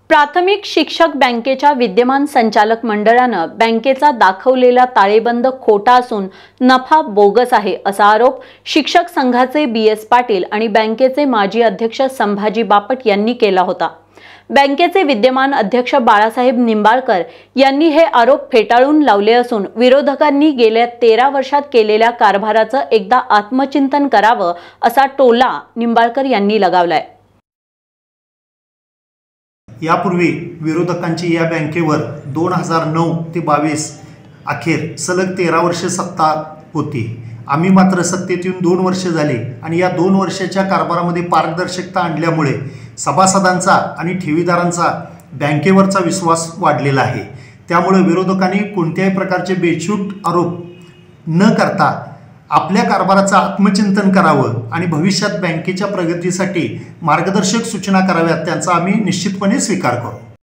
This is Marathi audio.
प्राथमिक शिक्षक बँकेच्या विद्यमान संचालक मंडळानं बँकेचा दाखवलेला ताळेबंद खोटा असून नफा बोगस आहे असा आरोप शिक्षक संघाचे BS पाटील आणि बँकेचे माजी अध्यक्ष संभाजी बापट यांनी केला होता। बँकेचे विद्यमान अध्यक्ष बाळासाहेब निंबाळकर यांनी हे आरोप फेटाळून लावले असून विरोधकांनी गेल्या 13 वर्षात केलेल्या कारभाराचं एकदा आत्मचिंतन करावं असा टोला निंबाळकर यांनी लगावलाय। यापूर्वी विरोधकांची या बँकेवर 2009 ते 22 अखेर सलग 13 वर्ष सत्ता होती। आम्ही मात्र सत्तेत येऊन 2 वर्ष झाली आणि या 2 वर्षाच्या कारभारामध्ये पारदर्शकता आणल्यामुळे सभासदांचा आणि ठेवीदारांचा बँकेवरचा विश्वास वाढलेला आहे। त्यामुळे विरोधकांनी कोणत्याही प्रकारचे बेछूट आरोप न करता आपल्या कारभाराचं आत्मचिंतन करावं आणि भविष्यात बँकेच्या प्रगतीसाठी मार्गदर्शक सूचना कराव्यात, त्यांचा आम्ही निश्चितपणे स्वीकार करू।